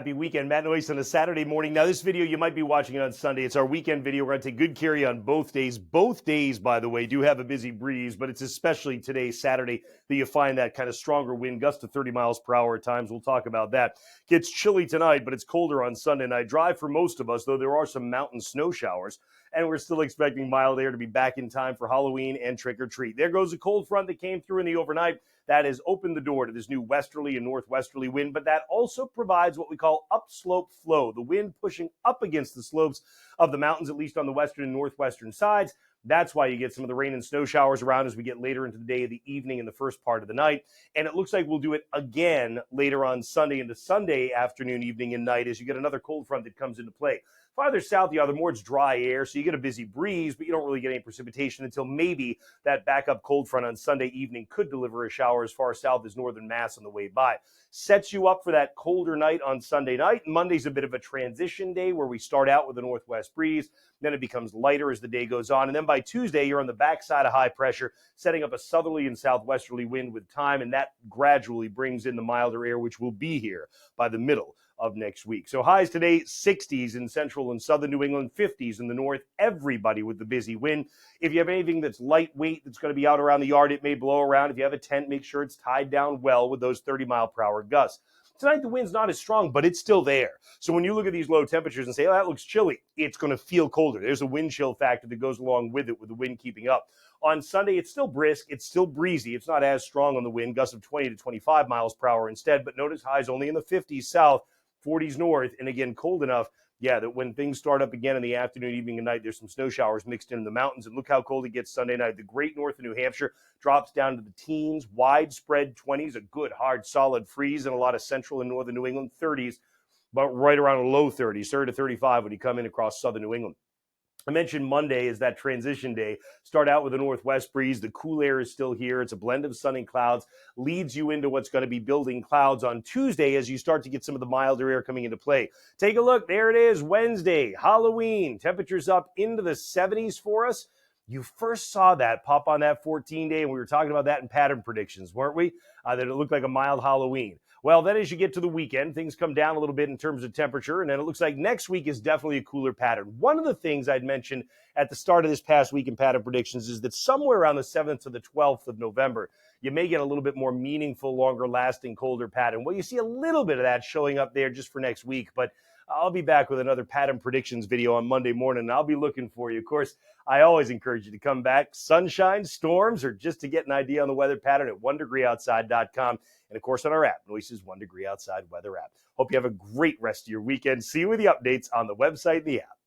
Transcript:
Happy weekend. Matt Noyes on a Saturday morning. Now, this video, you might be watching it on Sunday. It's our weekend video. We're going to take good care of you on both days. Both days, by the way, do have a busy breeze, but it's especially today, Saturday, that you find that kind of stronger wind, gust to 30 miles per hour at times. We'll talk about that. Gets chilly tonight, but it's colder on Sunday night. Drive for most of us, though there are some mountain snow showers, and we're still expecting mild air to be back in time for Halloween and trick-or-treat. There goes a cold front that came through in the overnight. That has opened the door to this new westerly and northwesterly wind, but that also provides what we call upslope flow, the wind pushing up against the slopes of the mountains, at least on the western and northwestern sides. That's why you get some of the rain and snow showers around as we get later into the day, the evening, and the first part of the night. And it looks like we'll do it again later on Sunday into Sunday afternoon, evening, and night as you get another cold front that comes into play. Farther south, the more it's dry air, so you get a busy breeze, but you don't really get any precipitation until maybe that backup cold front on Sunday evening could deliver a shower as far south as northern Mass on the way by. Sets you up for that colder night on Sunday night. Monday's a bit of a transition day where we start out with a northwest breeze, then it becomes lighter as the day goes on, and then by Tuesday, you're on the backside of high pressure, setting up a southerly and southwesterly wind with time, and that gradually brings in the milder air, which will be here by the middle of next week. So highs today, 60s in central and southern New England, 50s in the north, everybody with the busy wind. If you have anything that's lightweight that's going to be out around the yard, it may blow around. If you have a tent, make sure it's tied down well with those 30-mile-per-hour gusts. Tonight, the wind's not as strong, but it's still there. So when you look at these low temperatures and say, oh, that looks chilly, it's going to feel colder. There's a wind chill factor that goes along with it, with the wind keeping up. On Sunday, it's still brisk. It's still breezy. It's not as strong on the wind, gusts of 20 to 25 miles per hour instead, but notice highs only in the 50s south, 40s north, and again, cold enough, that when things start up again in the afternoon, evening, and night, there's some snow showers mixed in the mountains. And look how cold it gets Sunday night. The great north of New Hampshire drops down to the teens, widespread 20s, a good, hard, solid freeze in a lot of central and northern New England, 30s, but right around a low 30s, 30 to 35 when you come in across southern New England. I mentioned Monday is that transition day. Start out with a northwest breeze. The cool air is still here. It's a blend of sun and clouds, leads you into what's going to be building clouds on Tuesday as you start to get some of the milder air coming into play. Take a look. There it is, Wednesday, Halloween. Temperatures up into the 70s for us. You first saw that pop on that 14-day, and we were talking about that in pattern predictions, weren't we? That it looked like a mild Halloween. Well, then as you get to the weekend, things come down a little bit in terms of temperature, and then it looks like next week is definitely a cooler pattern. One of the things I'd mentioned at the start of this past week in pattern predictions is that somewhere around the 7th to the 12th of November, you may get a little bit more meaningful, longer-lasting, colder pattern. Well, you see a little bit of that showing up there just for next week, but I'll be back with another pattern predictions video on Monday morning, and I'll be looking for you. Of course, I always encourage you to come back. Sunshine, storms, or just to get an idea on the weather pattern at onedegreeoutside.com. And, of course, on our app, Noyes' 1 Degree Outside Weather app. Hope you have a great rest of your weekend. See you with the updates on the website and the app.